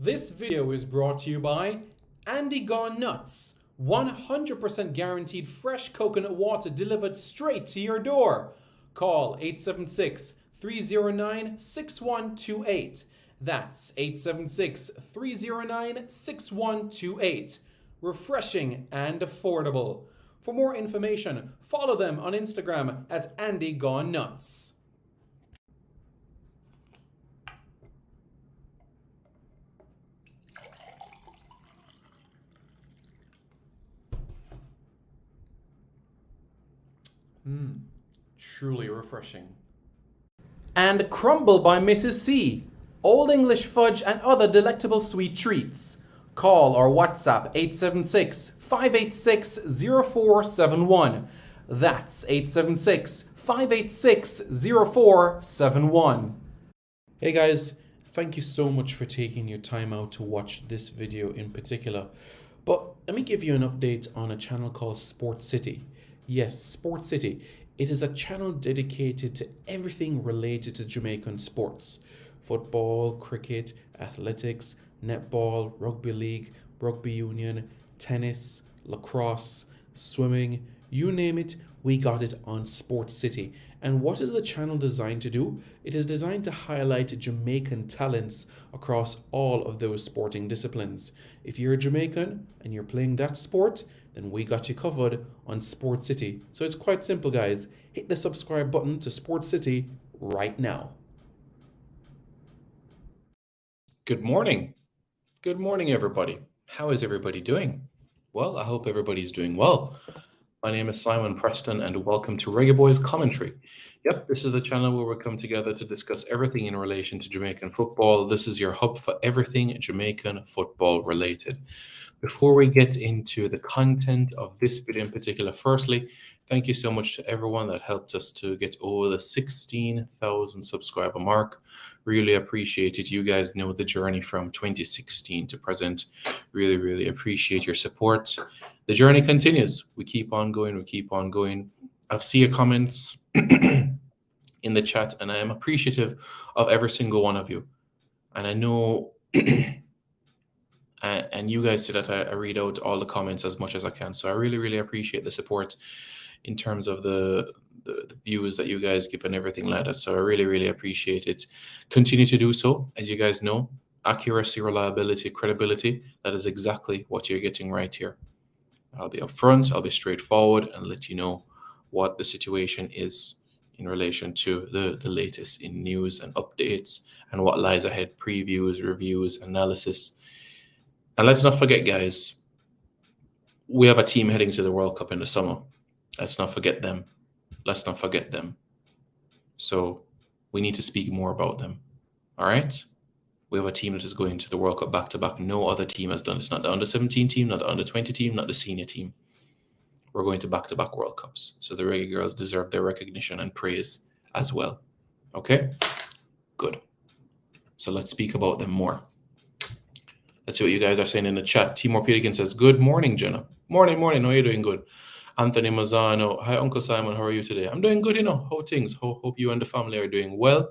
This video is brought to you by Andy Gone Nuts. 100% guaranteed fresh coconut water delivered straight to your door. Call 876 309 6128. That's 876 309 6128. Refreshing and affordable. For more information, follow them on Instagram at Andy Gone Nuts. Truly refreshing. And Crumble by Mrs. C. Old English fudge and other delectable sweet treats. Call or WhatsApp 876 586 0471. That's 876 586 0471. Hey guys, thank you so much for taking your time out to watch this video in particular. But let me give you an update on a channel called Sport City. Yes, Sport City. It is a channel dedicated to everything related to Jamaican sports. Football, cricket, athletics, netball, rugby league, rugby union, tennis, lacrosse, swimming, you name it, we got it on Sport City. And what is the channel designed to do? It is designed to highlight Jamaican talents across all of those sporting disciplines. If you're a Jamaican and you're playing that sport, then we got you covered on Sport City. So it's quite simple, guys. Hit the subscribe button to Sport City right now. Good morning. Good morning, everybody. How is everybody doing? Well, I hope everybody's doing well. My name is Simon Preston, and welcome to Reggae Boys Commentary. Yep, this is the channel where we come together to discuss everything in relation to Jamaican football. This is your hub for everything Jamaican football related. Before we get into the content of this video in particular, firstly, thank you so much to everyone that helped us to get over the 16,000 subscriber mark. Really appreciate it. You guys know the journey from 2016 to present. Really appreciate your support. The journey continues. We keep on going. I've seen your comments in the chat, and I am appreciative of every single one of you. And I know and you guys see that I read out all the comments as much as I can. So I really appreciate the support in terms of the views that you guys give and everything like that. So I really appreciate it. Continue to do so. As you guys know, accuracy, reliability, credibility, that is exactly what you're getting right here. I'll be upfront, I'll be straightforward, and let you know what the situation is in relation to the latest in news and updates and what lies ahead, previews, reviews, analysis. And let's not forget, guys, we have a team heading to the World Cup in the summer. Let's not forget them. So we need to speak more about them. All right? We have a team that is going to the World Cup back-to-back. No other team has done it. It's not the under-17 team, not the under-20 team, not the senior team. We're going to back-to-back World Cups. So the Reggae Girls deserve their recognition and praise as well. Okay? Good. So let's speak about them more. Let's see what you guys are saying in the chat. Timor Peterkin says, good morning, Jenna. Morning. How are you doing? Good. Anthony Mazzano. Hi, Uncle Simon. How are you today? I'm doing good, How things? Hope you and the family are doing well.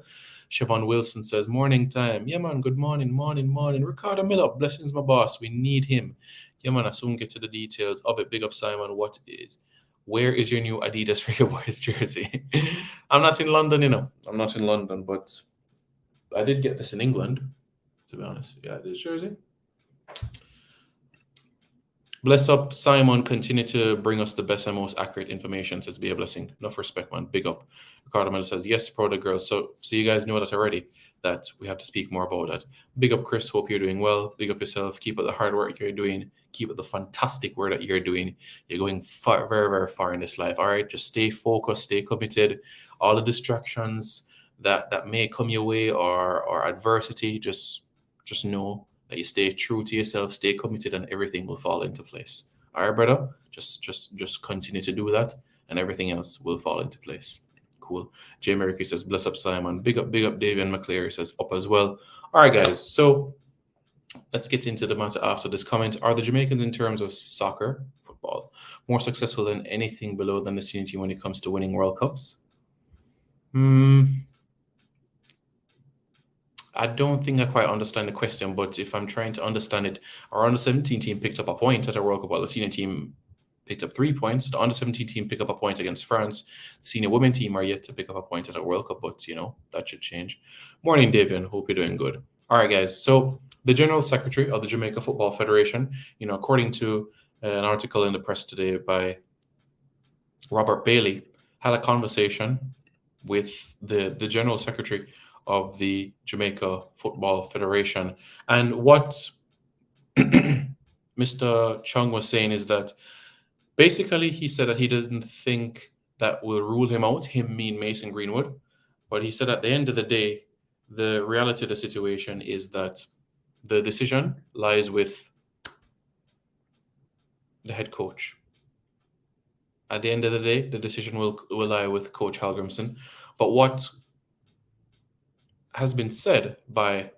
Siobhan Wilson says, morning time. Yeah, man. Good morning. Ricardo Miller. Blessings, my boss. We need him. Yeah, man. I soon get to the details of it. Big up, Simon. Where is your new Adidas Reggae Boys jersey? I'm not in London, I'm not in London, but I did get this in England, to be honest. Yeah, this jersey. Bless up, Simon. Continue to bring us the best and most accurate information. Says, be a blessing. Enough respect, man. Big up. Ricardo Miller says, yes, product girls. So you guys know that already, that we have to speak more about that. Big up, Chris. Hope you're doing well. Big up yourself. Keep up the hard work you're doing. Keep up the fantastic work that you're doing. You're going far, very far in this life. All right. Just stay focused, stay committed. All the distractions that may come your way or adversity, just know that you stay true to yourself, stay committed, and everything will fall into place. All right, brother? Just continue to do that, and everything else will fall into place. Cool. Jay Merrick says, bless up, Simon. Big up, David McCleary says, up as well. All right, guys. So let's get into the matter after this comment. Are the Jamaicans, in terms of soccer, football, more successful than anything below than the senior team when it comes to winning World Cups? I don't think I quite understand the question, but if I'm trying to understand it, our under 17 team picked up a point at a World Cup, while the senior team picked up 3 points. The under 17 team picked up a point against France. The senior women team are yet to pick up a point at a World Cup, but that should change. Morning, Davian. Hope you're doing good. All right, guys. So the General Secretary of the Jamaica Football Federation, according to an article in the press today by Robert Bailey, had a conversation with the General Secretary of the Jamaica Football Federation. And what Mr. Chung was saying is that basically he said that he doesn't think that will rule him out, him mean Mason Greenwood. But he said at the end of the day, the reality of the situation is that the decision lies with the head coach. At the end of the day, the decision will lie with Coach Halgrimson. But what has been said by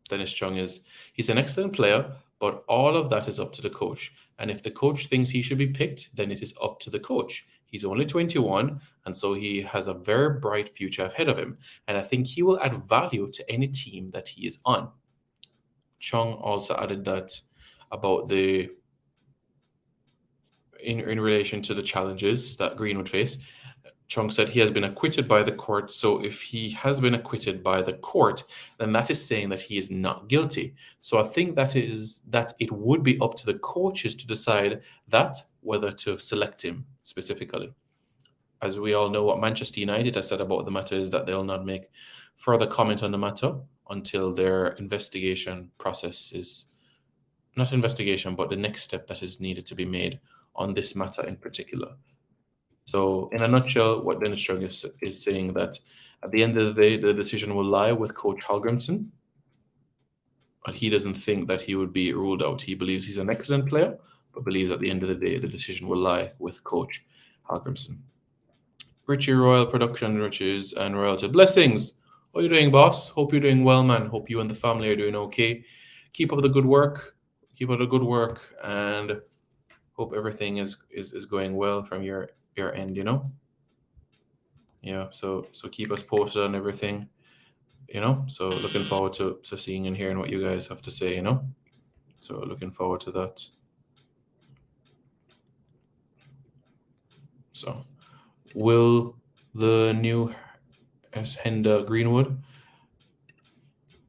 Dennis Chung is he's an excellent player, but all of that is up to the coach. And if the coach thinks he should be picked, then it is up to the coach. He's only 21, and so he has a very bright future ahead of him. And I think he will add value to any team that he is on. Chung also added that about in relation to the challenges that Greenwood face. Chung said he has been acquitted by the court. So if he has been acquitted by the court, then that is saying that he is not guilty. So I think that it would be up to the coaches to decide that whether to select him specifically. As we all know, what Manchester United has said about the matter is that they'll not make further comment on the matter until their investigation process is not investigation, but the next step that is needed to be made on this matter in particular. So, in a nutshell, what Dennis Chung is saying that at the end of the day, the decision will lie with Coach Halgrimson, but he doesn't think that he would be ruled out. He believes he's an excellent player, but believes at the end of the day, the decision will lie with Coach Halgrimson. Richie Royal Production, Riches and Royalty. Blessings. How are you doing, boss? Hope you're doing well, man. Hope you and the family are doing okay. Keep up the good work. And hope everything is going well from your end, Yeah, so keep us posted on everything, So looking forward to seeing and hearing what you guys have to say, So looking forward to that. So will the new Henda Greenwood?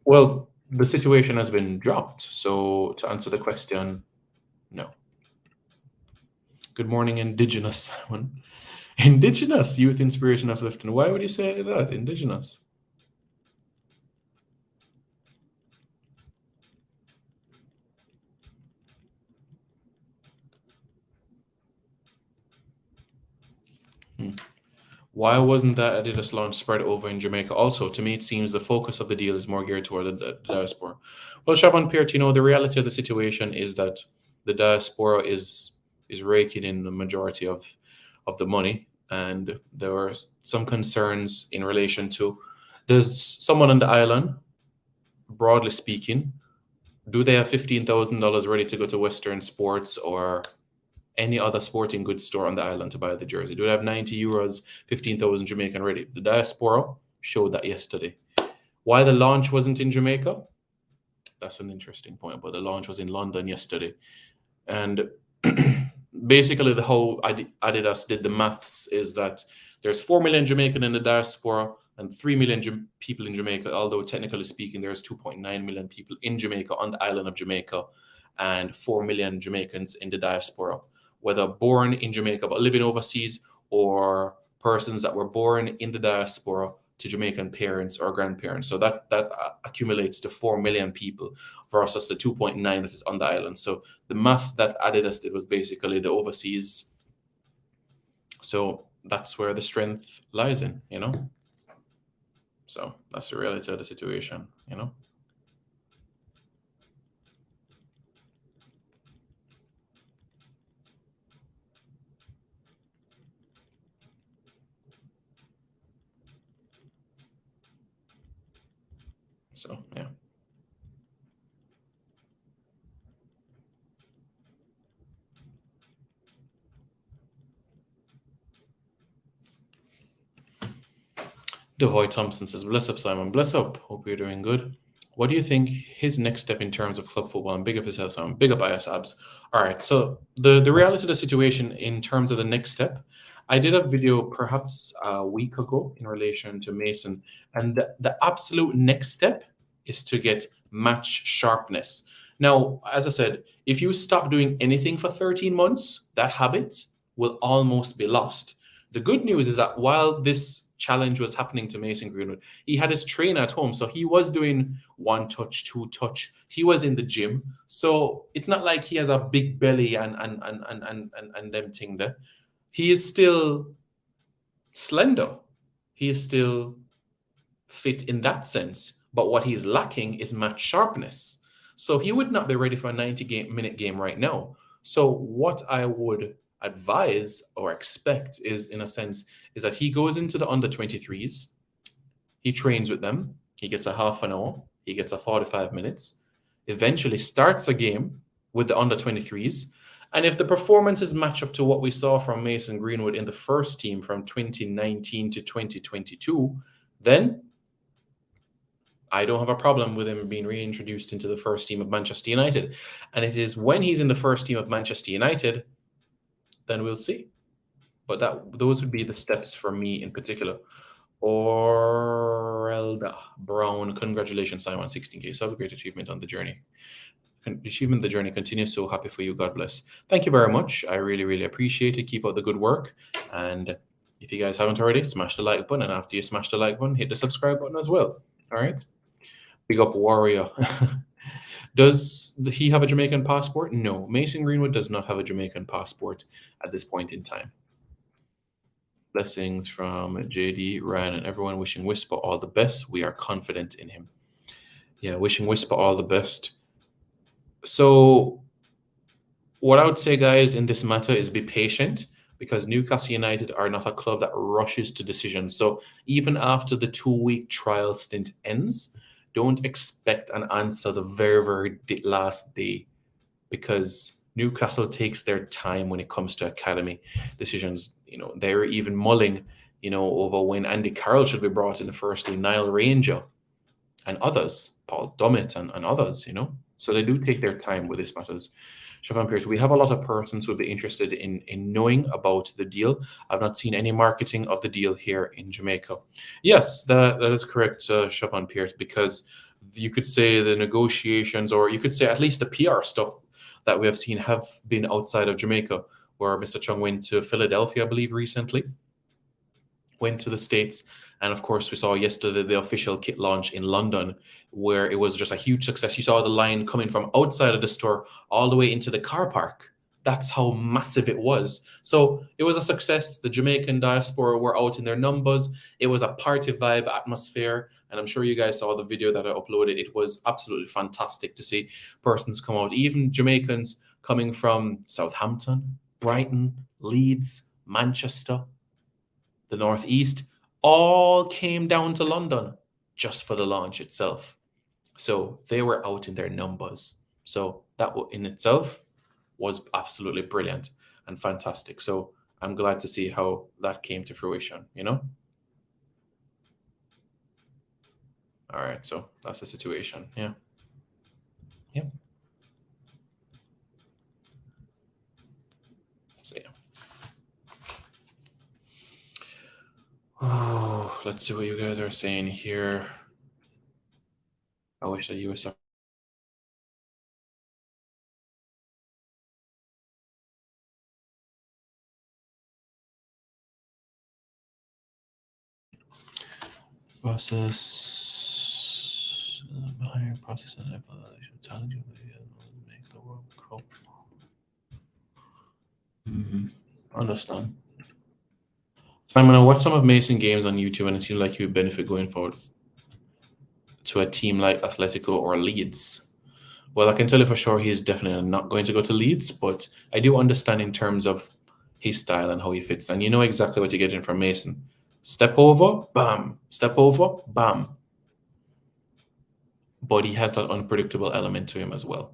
Well, the situation has been dropped. So to answer the question, no. Good morning, Indigenous Simon. Indigenous Youth Inspiration Uplifting. Why would you say that? Indigenous. Why wasn't that Adidas launch spread over in Jamaica? Also, to me, it seems the focus of the deal is more geared toward the diaspora. Well, Shaban Peart, the reality of the situation is that the diaspora is raking in the majority of the money, and there are some concerns in relation to there's someone on the island, broadly speaking, do they have $15,000 ready to go to Western Sports or any other sporting goods store on the island to buy the jersey? Do they have 90 euros, 15,000 Jamaican ready? The diaspora showed that yesterday. Why the launch wasn't in Jamaica? That's an interesting point, but the launch was in London yesterday. And basically the whole Adidas did the maths is that there's 4 million Jamaican in the diaspora and 3 million people in Jamaica, although technically speaking, there's 2.9 million people in Jamaica on the island of Jamaica and 4 million Jamaicans in the diaspora, whether born in Jamaica but living overseas or persons that were born in the diaspora to Jamaican parents or grandparents. So that accumulates to 4 million people versus the 2.9 that is on the island. So the math that Adidas did was basically the overseas. So that's where the strength lies in, So that's the reality of the situation, So, yeah. Devoy Thompson says, bless up, Simon. Bless up. Hope you're doing good. What do you think his next step in terms of club football? And big up yourself, Sam. Big up IS Abs. All right. So the reality of the situation in terms of the next step, I did a video perhaps a week ago in relation to Mason, and the absolute next step is to get match sharpness. Now, as I said, if you stop doing anything for 13 months, that habit will almost be lost. The good news is that while this challenge was happening to Mason Greenwood, he had his trainer at home. So he was doing one touch, two touch. He was in the gym. So it's not like he has a big belly and them thing there. He is still slender. He is still fit in that sense. But what he's lacking is match sharpness. So he would not be ready for a 90-minute game right now. So what I would advise or expect is, in a sense, is that he goes into the under 23s, he trains with them, he gets a half an hour, he gets a 45 minutes, eventually starts a game with the under 23s. And if the performances match up to what we saw from Mason Greenwood in the first team from 2019 to 2022, then I don't have a problem with him being reintroduced into the first team of Manchester United. And it is when he's in the first team of Manchester United, then we'll see. But those would be the steps for me in particular. Orelda Brown, congratulations, Simon, 16K. So have a great achievement on the journey. Achievement, the journey continues. So happy for you. God bless. Thank you very much. I really, really appreciate it. Keep up the good work. And if you guys haven't already, smash the like button. And after you smash the like button, hit the subscribe button as well. All right. Big up Warrior. Does he have a Jamaican passport? No. Mason Greenwood does not have a Jamaican passport at this point in time. Blessings from JD, Ryan, and everyone. Wishing Whisper all the best. We are confident in him. Yeah, wishing Whisper all the best. So what I would say, guys, in this matter is be patient, because Newcastle United are not a club that rushes to decisions. So even after the 2-week trial stint ends, don't expect an answer the very, very last day, because Newcastle takes their time when it comes to academy decisions. They're even mulling, over when Andy Carroll should be brought in the first team, Niall Ranger and others, Paul Dummett and others, So they do take their time with this matters. Siobhan Pierce, we have a lot of persons who would be interested in knowing about the deal. I've not seen any marketing of the deal here in Jamaica. Yes, that is correct, Siobhan Pierce, because you could say the negotiations, or you could say at least the PR stuff that we have seen, have been outside of Jamaica, where Mr. Chung went to Philadelphia, I believe, recently, went to the States. And of course, we saw yesterday the official kit launch in London, where it was just a huge success. You saw the line coming from outside of the store all the way into the car park. That's how massive it was. So it was a success. The Jamaican diaspora were out in their numbers. It was a party vibe atmosphere. And I'm sure you guys saw the video that I uploaded. It was absolutely fantastic to see persons come out, even Jamaicans coming from Southampton, Brighton, Leeds, Manchester, the Northeast, all came down to London just for the launch itself. So they were out in their numbers. So that in itself was absolutely brilliant and fantastic. So I'm glad to see how that came to fruition, All right, so that's the situation. Yeah. Yep. So yeah. Oh, let's see what you guys are saying here. I wish that you was. Process higher process and evaluation challenging makes the world grow. Understand. Simon, I watched some of Mason games on YouTube, and it seemed like he would benefit going forward to a team like Atletico or Leeds. Well, I can tell you for sure he is definitely not going to go to Leeds, but I do understand in terms of his style and how he fits. And you know exactly what you're getting from Mason. Step over, bam. Step over, bam. But he has that unpredictable element to him as well.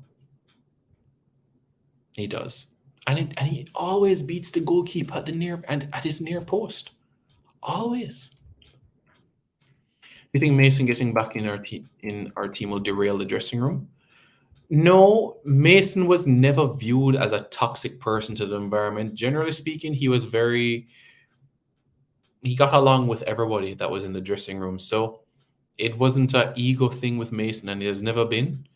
He does. And he always beats the goalkeeper at his near post. Always. you think Mason getting back in our team will derail the dressing room? No, Mason was never viewed as a toxic person to the environment. Generally speaking, he got along with everybody that was in the dressing room. So it wasn't an ego thing with Mason, and it has never been.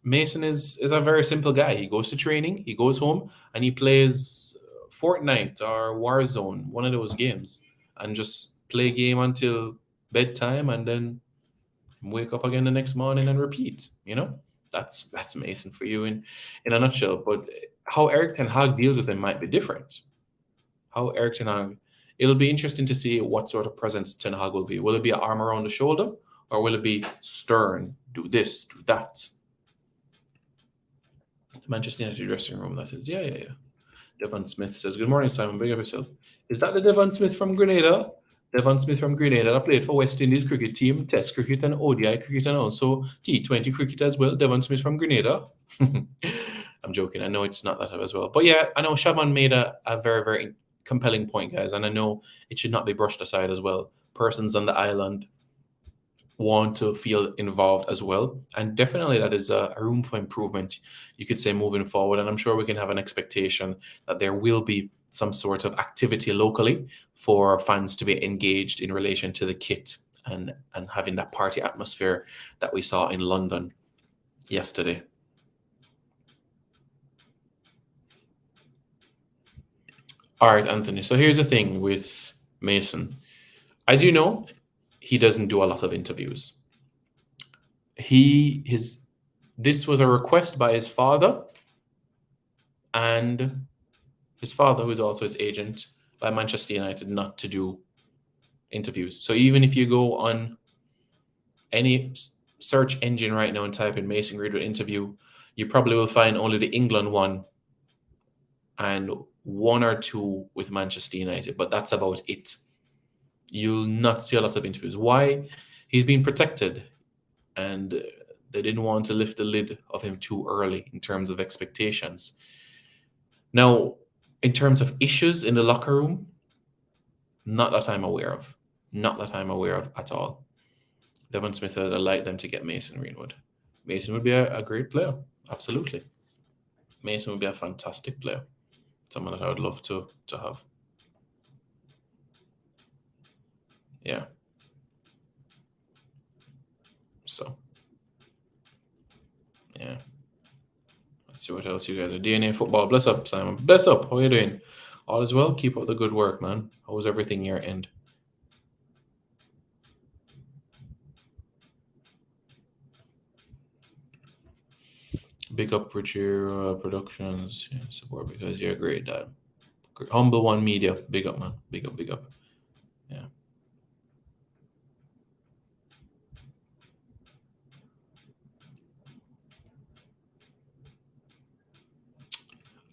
Mason is a very simple guy. He goes to training, he goes home, and he plays Fortnite or Warzone, one of those games, and just play game until bedtime, and then wake up again the next morning and repeat. That's Mason for you in a nutshell. But how Eric Ten Hag deals with him might be different. How Eric Ten Hag, it'll be interesting to see what sort of presence Ten Hag will be. Will it be an arm around the shoulder, or will it be stern, do this, do that? The Manchester United dressing room, that is. Yeah. Devon Smith says, "Good morning, Simon. Big up yourself." Is that the Devon Smith from Grenada? Devon Smith from Grenada that played for West Indies cricket team, Test cricket and ODI cricket, and also T20 cricket as well. Devon Smith from Grenada. I'm joking. I know it's not that as well. But yeah, I know Shaban made a very, very compelling point, guys. And I know it should not be brushed aside as well. Persons on the island want to feel involved as well. And definitely that is a room for improvement, you could say, moving forward. And I'm sure we can have an expectation that there will be some sort of activity locally for fans to be engaged in relation to the kit and having that party atmosphere that we saw in London yesterday. All right, Anthony. So here's the thing with Mason. As you know, he doesn't do a lot of interviews. This was a request by his father, and his father, who is also his agent by Manchester United, not to do interviews. So even if you go on any search engine right now and type in Mason Greenwood interview, you probably will find only the England one and one or two with Manchester United, but that's about it. You'll not see a lot of interviews. Why? He's been protected, and they didn't want to lift the lid of him too early in terms of expectations. Now, in terms of issues in the locker room, not that I'm aware of. Not that I'm aware of at all. Devon Smith would like them to get Mason Greenwood. Mason would be a great player. Absolutely. Mason would be a fantastic player. Someone that I would love to have. Yeah. So, yeah. Let's see what else you guys are. DNA Football. Bless up, Simon. Bless up. How are you doing? All is well? Keep up the good work, man. How was everything your end? Big up Richard Productions. Yeah, support because you're a great dad. Humble One Media. Big up, man. Big up, big up. Yeah.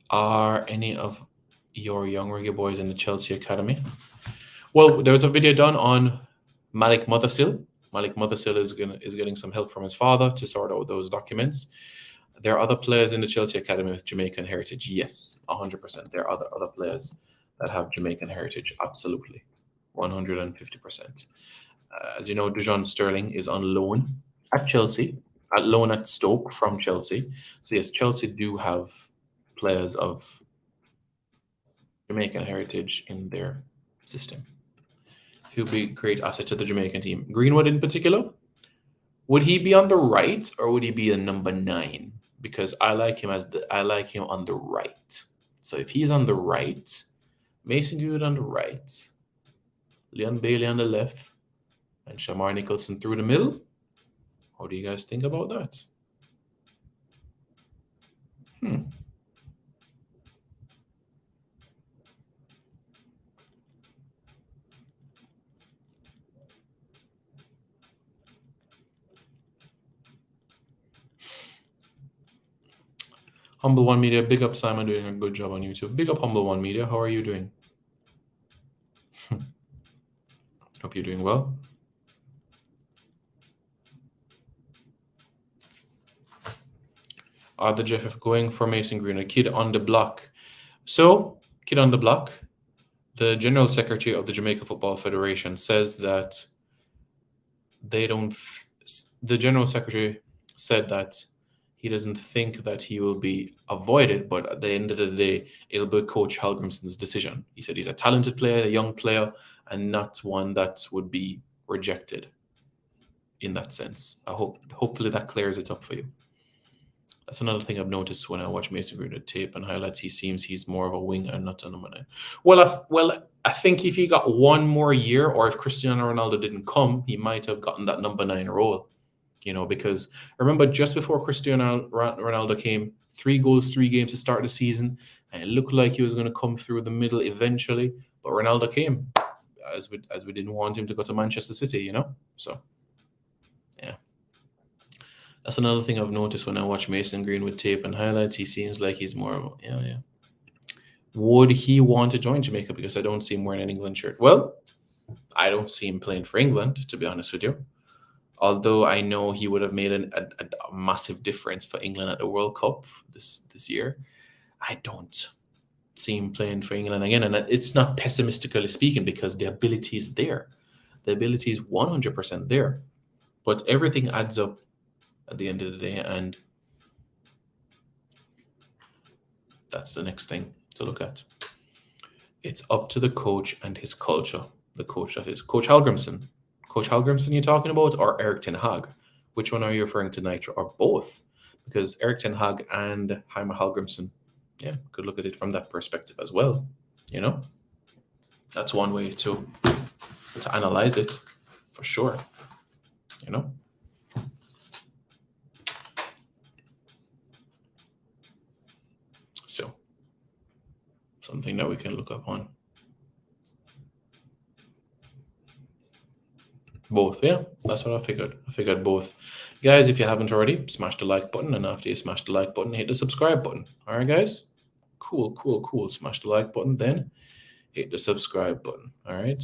Are any of your young reggae boys in the Chelsea Academy? Well, there was a video done on Malik Mothersill. Malik Mothersill is getting some help from his father to sort out those documents. There are other players in the Chelsea Academy with Jamaican heritage. Yes, 100%. There are other players that have Jamaican heritage. Absolutely, 150%. As you know, Dujon Sterling is on loan at Chelsea, at loan at Stoke from Chelsea. So yes, Chelsea do have players of Jamaican heritage in their system. He'll be a great asset to the Jamaican team. Greenwood in particular, would he be on the right or would he be a number 9? Because I like him on the right. So if he's on the right, Mason Greenwood on the right, Leon Bailey on the left, and Shamar Nicholson through the middle. How do you guys think about that? Humble One Media, big up Simon, doing a good job on YouTube. Big up Humble One Media. How are you doing? Hope you're doing well. Are the JFF going for Mason Green, a kid on the block? So, kid on the block, the General Secretary of the Jamaica Football Federation says that they don't. The general secretary said that he doesn't think that he will be avoided, but at the end of the day, it'll be Coach Hallgrimsson's decision. He said he's a talented player, a young player, and not one that would be rejected in that sense. Hopefully that clears it up for you. That's another thing I've noticed when I watch Mason Greenwood tape and highlights. He's more of a wing and not a number 9. I think if he got one more year, or if Cristiano Ronaldo didn't come, he might have gotten that number 9 role. Because I remember just before Cristiano Ronaldo came, 3 goals, 3 games to start the season, and it looked like he was going to come through the middle eventually. But Ronaldo came, as we didn't want him to go to Manchester City, So, yeah. That's another thing I've noticed when I watch Mason Greenwood tape and highlights. He seems like he's more of a, yeah. Would he want to join Jamaica? Because I don't see him wearing an England shirt. Well, I don't see him playing for England, to be honest with you. Although I know he would have made a massive difference for England at the World Cup this year. I don't see him playing for England again. And it's not pessimistically speaking, because the ability is there. The ability is 100% there. But everything adds up at the end of the day, and that's the next thing to look at. It's up to the coach and his culture. The coach that is Coach Hallgrimsson. Coach Hallgrimsson you're talking about, or Erik ten Hag? Which one are you referring to, Nitro? Or both? Because Erik ten Hag and Heimer Hallgrimsson, could look at it from that perspective as well. That's one way to analyze it, for sure. So, something that we can look up on. Both, yeah, that's what I figured. I figured both. Guys, if you haven't already, smash the like button, and after you smash the like button, hit the subscribe button. All right, guys? Cool. Smash the like button, then hit the subscribe button. All right?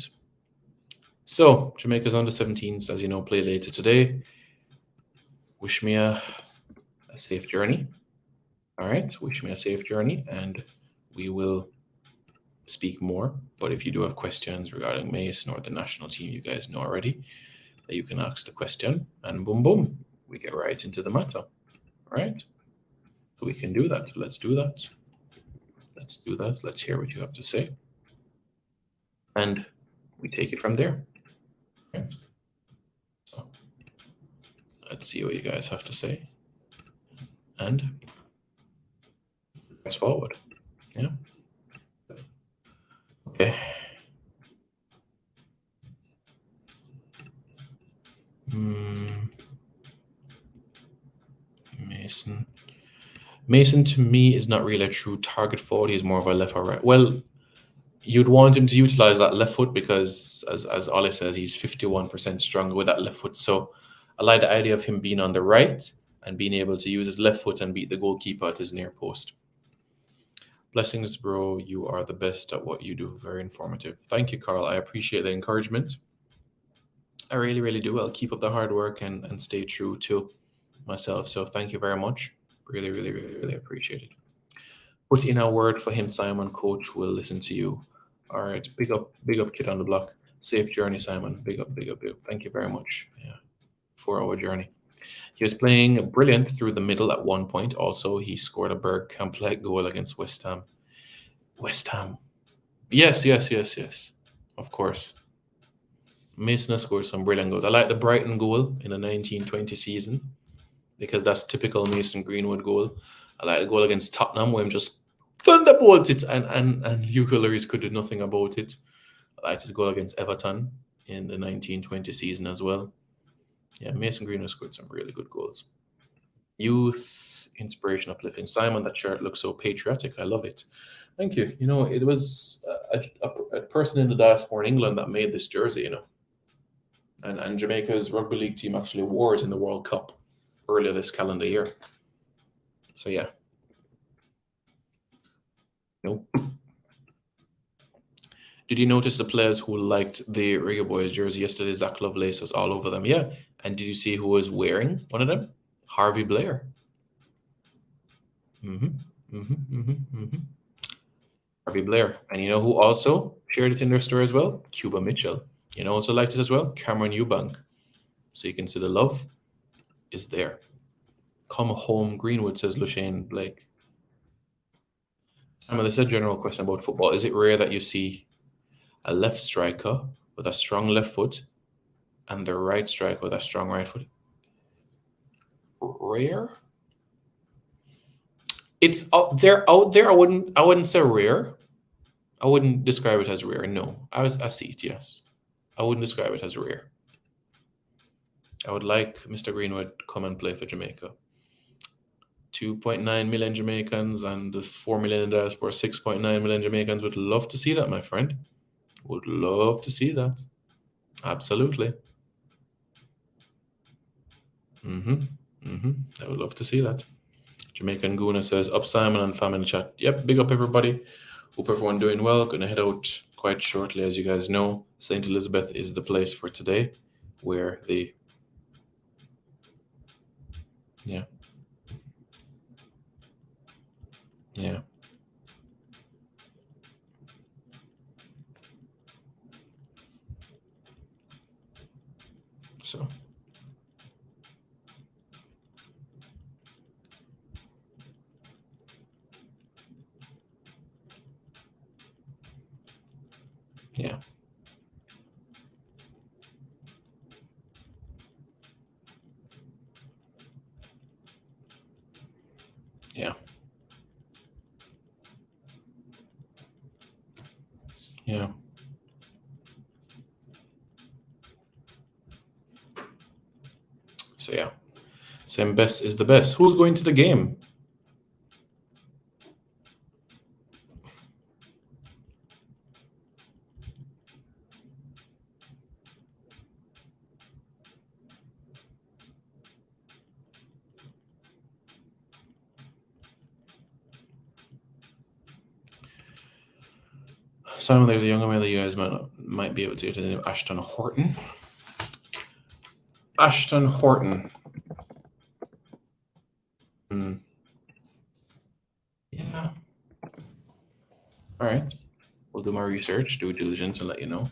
So, Jamaica's under 17s, as you know, play later today. Wish me a safe journey. All right? Wish me a safe journey, and we will speak more. But if you do have questions regarding Mason or the national team, you guys know already that you can ask the question, and boom, we get right into the matter. All right? So we can do that. Let's do that. Let's hear what you have to say, and we take it from there. Okay. So let's see what you guys have to say, and press forward. Yeah. Okay. Mason to me is not really a true target forward. He's more of a left or right. Well, you'd want him to utilize that left foot, because as Ollie says, he's 51% stronger with that left foot. So I like the idea of him being on the right and being able to use his left foot and beat the goalkeeper at his near post. Blessings, bro. You are the best at what you do. Very informative. Thank you, Carl. I appreciate the encouragement. I really, really do. I'll keep up the hard work and stay true to myself. So thank you very much. Really, really, really, really appreciate it. Put in a word for him, Simon. Coach will listen to you. All right. Big up, kid on the block. Safe journey, Simon. Big up. Thank you very much. Yeah. 4-hour journey. He was playing brilliant through the middle at one point. Also, he scored a Bergkamp-like goal against West Ham. Yes. Of course. Mason has scored some brilliant goals. I like the Brighton goal in the 1920 season, because that's typical Mason Greenwood goal. I like the goal against Tottenham, where him just thunderbolts it, and Hugo Lloris could do nothing about it. I like his goal against Everton in the 1920 season as well. Yeah, Mason Greenwood scored some really good goals. Youth, inspiration, uplifting. Simon, that shirt looks so patriotic. I love it. Thank you. It was a person in the diaspora in England that made this jersey, And Jamaica's rugby league team actually wore it in the World Cup earlier this calendar year. So, yeah. Nope. Did you notice the players who liked the Reggae Boys jersey yesterday? Zach Lovelace was all over them. Yeah. And did you see who was wearing one of them? Harvey Blair. Harvey Blair. And you know who also shared it in their story as well? Cuba Mitchell. Also liked it as well? Cameron Eubank. So you can see the love is there. Come home, Greenwood, says Lushane Blake. This is a general question about football. Is it rare that you see a left striker with a strong left foot and the right striker with a strong right foot? Rare? It's out there. I wouldn't say rare. I wouldn't describe it as rare. No, I see it. Yes, I wouldn't describe it as rare. I would like Mr. Greenwood to come and play for Jamaica. 2.9 million Jamaicans and the $4 million for 6.9 million Jamaicans would love to see that, my friend. Would love to see that. Absolutely. I would love to see that. Jamaican Guna says, up Simon and family chat. Yep, big up everybody. Hope everyone doing well. Gonna head out quite shortly, as you guys know. St. Elizabeth is the place for today, where the yeah. So yeah. Yeah. Yeah. So yeah. Same best is the best. Who's going to the game? Simon, there's a younger man that you guys might be able to get the name Ashton Horton. Ashton Horton. Yeah. All right. We'll do my research, do diligence, and let you know.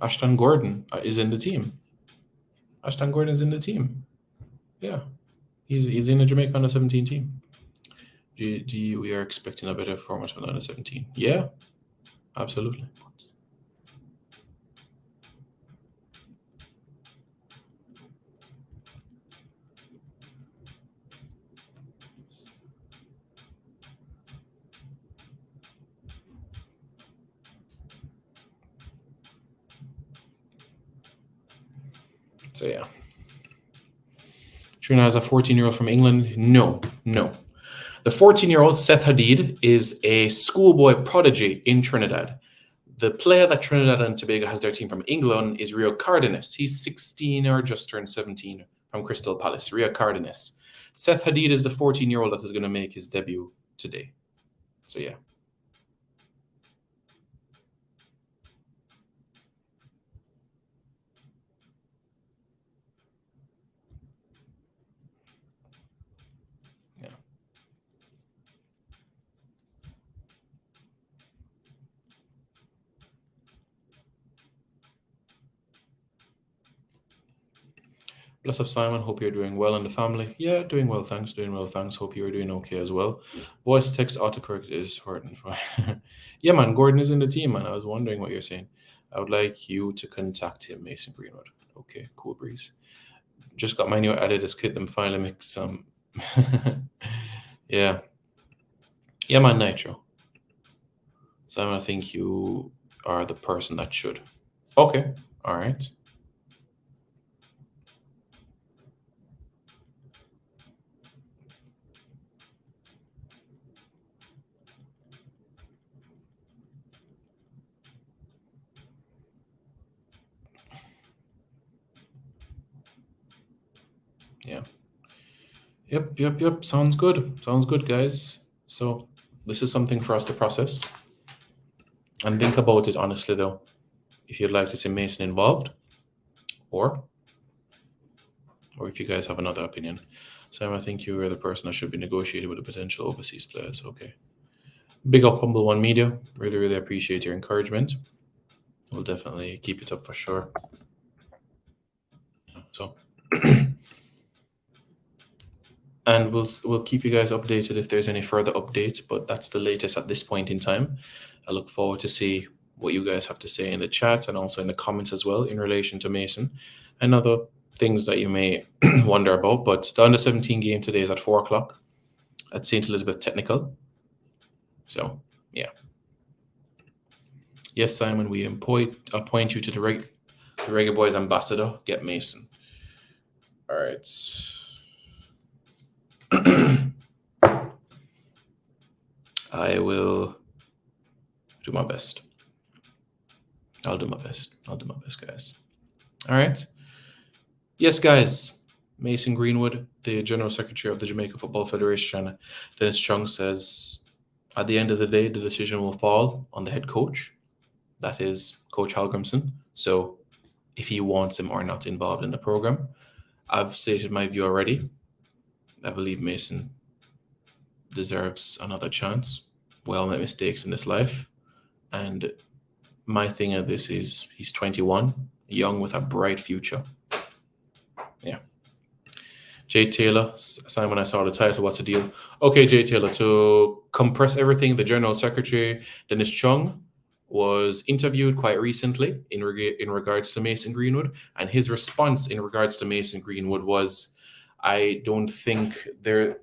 Ashton Gordon is in the team. Ashton Gordon is in the team. Yeah. He's in the Jamaica under 17 team. We are expecting a better performance from under 17. Yeah, absolutely. So yeah. Trina has a 14-year-old from England. No. The 14-year-old Seth Hadid is a schoolboy prodigy in Trinidad. The player that Trinidad and Tobago has their team from England is Rio Cardenas. He's 16 or just turned 17 from Crystal Palace. Rio Cardenas. Seth Hadid is the 14-year-old that is going to make his debut today. So yeah. Bless up, Simon. Hope you're doing well in the family. Yeah, doing well, thanks. Hope you're doing okay as well. Voice text autocorrect is hurting. Yeah, man, Gordon is in the team, man. I was wondering what you're saying. I would like you to contact him, Mason Greenwood. Okay, cool breeze. Just got my new Adidas kit and finally make some. Yeah, man, Nitro. Simon, I think you are the person that should. Okay, all right. Yeah. Yep. Sounds good, guys. So this is something for us to process and think about it honestly, though. If you'd like to see Mason involved, or if you guys have another opinion. Sam, I think you are the person that should be negotiating with the potential overseas players. Okay. Big up, Humble One Media. Really, really appreciate your encouragement. We'll definitely keep it up for sure. So, and we'll keep you guys updated if there's any further updates. But that's the latest at this point in time. I look forward to see what you guys have to say in the chat and also in the comments as well in relation to Mason and other things that you may wonder about. But the under 17 game today is at 4 o'clock at St. Elizabeth Technical. So yeah. Yes, Simon, we appoint you to the Reggae Boys ambassador. Get Mason. All right. I will do my best. I'll do my best. I'll do my best, guys. All right. Yes, guys. Mason Greenwood, the General Secretary of the Jamaica Football Federation, Dennis Chung says, at the end of the day, the decision will fall on the head coach. That is Coach Halgrimson. So if he wants him or not involved in the program, I've stated my view already. I believe Mason deserves another chance. We all make mistakes in this life. And my thing of this is he's 21, young with a bright future. Yeah. Jay Taylor, Simon, I saw the title. What's the deal? Okay, Jay Taylor, to compress everything, the General Secretary, Dennis Chung, was interviewed quite recently in regards to Mason Greenwood. And his response in regards to Mason Greenwood was, I don't think that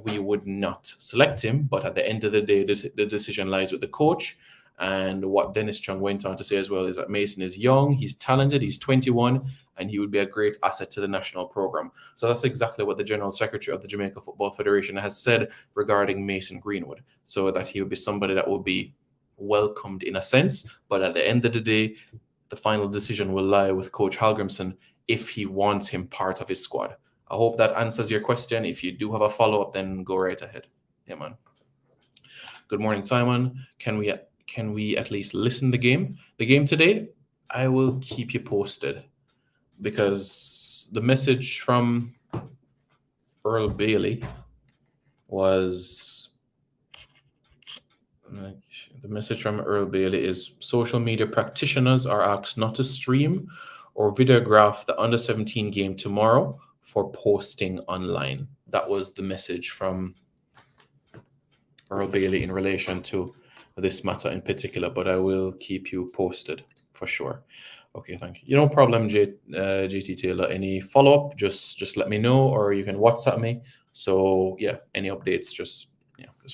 we would not select him, but at the end of the day, the decision lies with the coach. And what Dennis Chung went on to say as well is that Mason is young, he's talented, he's 21, and he would be a great asset to the national program. So that's exactly what the General Secretary of the Jamaica Football Federation has said regarding Mason Greenwood. So that he would be somebody that would be welcomed in a sense, but at the end of the day, the final decision will lie with Coach Halgrimson if he wants him part of his squad. I hope that answers your question. If you do have a follow-up, then go right ahead. Yeah, man. Good morning, Simon. Can we at least listen the game? The game today, I will keep you posted because the message from Earl Bailey was social media practitioners are asked not to stream or videograph the under 17 game tomorrow for posting online. That was the message from Earl Bailey in relation to this matter in particular, but I will keep you posted for sure. Okay, thank you. No problem, JT Taylor. Any follow-up, just let me know, or you can WhatsApp me. So yeah, any updates, just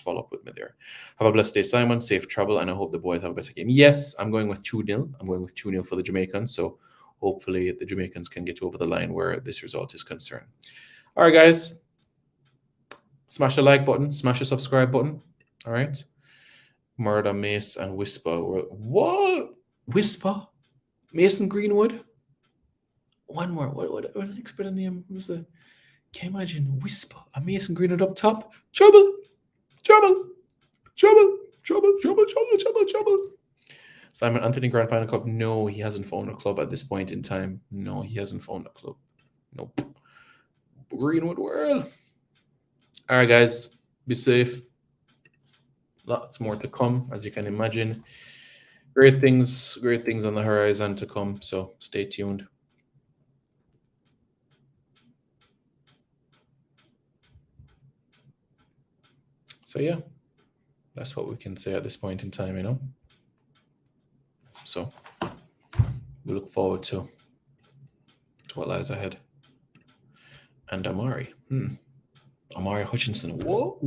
follow up with me there. Have a blessed day, Simon. Safe travel, and I hope the boys have a better game. Yes, I'm going with 2-0. I'm going with 2-0 for the Jamaicans. So hopefully the Jamaicans can get over the line where this result is concerned. All right, guys. Smash the like button. Smash the subscribe button. All right. Murder, Mace, and Whisper. What? Whisper? Mason Greenwood? One more. What the next bit of name was the? Can you imagine Whisper? A Mason Greenwood up top? Trouble! Simon, Anthony Grand Final Club? No, he hasn't found a club at this point in time. No, he hasn't found a club. Nope. Greenwood World. All right, guys. Be safe. Lots more to come, as you can imagine. Great things on the horizon to come. So stay tuned. So yeah, that's what we can say at this point in time, So we look forward to what lies ahead. And Amari. Amari Hutchinson. Whoa.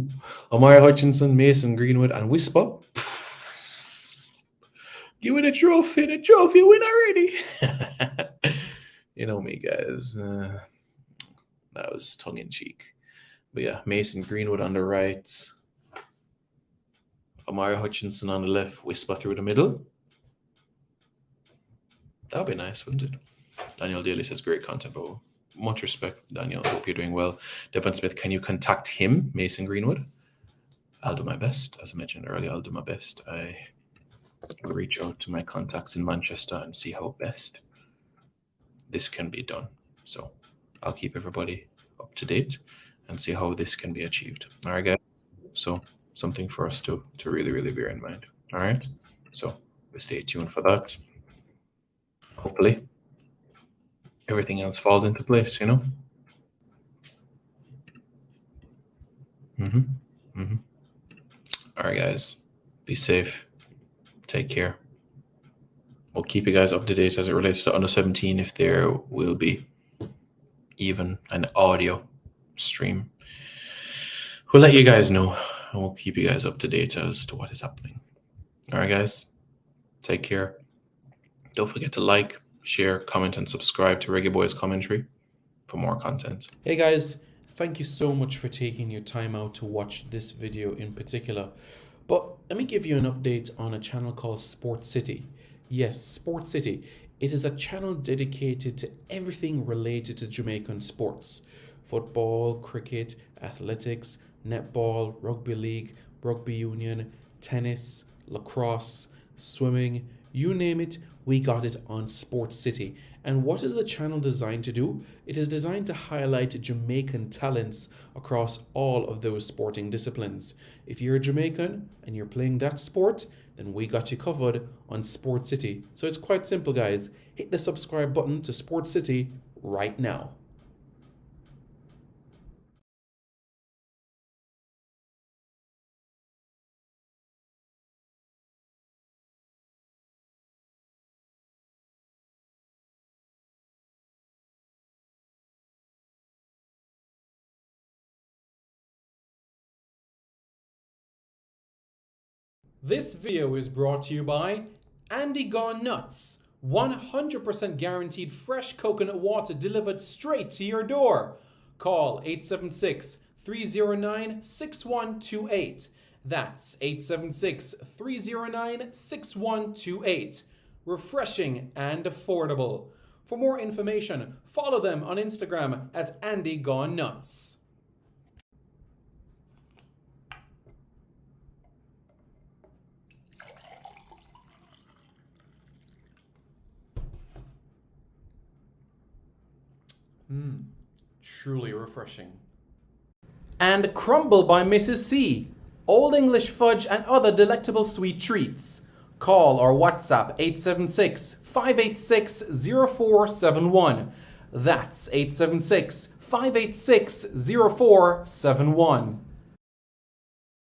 Amari Hutchinson, Mason Greenwood, and Whisper. Give it a trophy. The trophy win already. You know me, guys. That was tongue-in-cheek. But yeah, Mason Greenwood on the right. Amari Hutchinson on the left. Whisper through the middle. That would be nice, wouldn't it? Daniel Daly says great content, bro. Much respect, Daniel. Hope you're doing well. Devon Smith, can you contact him, Mason Greenwood? I'll do my best. As I mentioned earlier, I'll do my best. I will reach out to my contacts in Manchester and see how best this can be done. So I'll keep everybody up to date and see how this can be achieved. All right, guys. So something for us to really bear in mind. All right, so we stay tuned for that. Hopefully everything else falls into place, you know. All right, guys, be safe, take care. We'll keep you guys up to date as it relates to under 17 if there will be even an audio stream. We'll let you guys know, and we'll keep you guys up to date as to what is happening. All right, guys, take care. Don't forget to like, share, comment, and subscribe to Reggae Boys Commentary for more content. Hey guys, thank you so much for taking your time out to watch this video in particular. But let me give you an update on a channel called Sport City. Yes, Sport City. It is a channel dedicated to everything related to Jamaican sports. Football, cricket, athletics, netball, rugby league, rugby union, tennis, lacrosse, swimming, you name it, we got it on Sport City. And what is the channel designed to do? It is designed to highlight Jamaican talents across all of those sporting disciplines. If you're a Jamaican and you're playing that sport, then we got you covered on Sport City. So it's quite simple, guys. Hit the subscribe button to Sport City right now. This video is brought to you by Andy Gone Nuts. 100% guaranteed fresh coconut water delivered straight to your door. Call 876-309-6128. That's 876-309-6128. Refreshing and affordable. For more information, follow them on Instagram at Andy Gone Nuts. Truly refreshing. And Crumble by Mrs. C. Old English fudge and other delectable sweet treats. Call or WhatsApp 876-586-0471. That's 876-586-0471.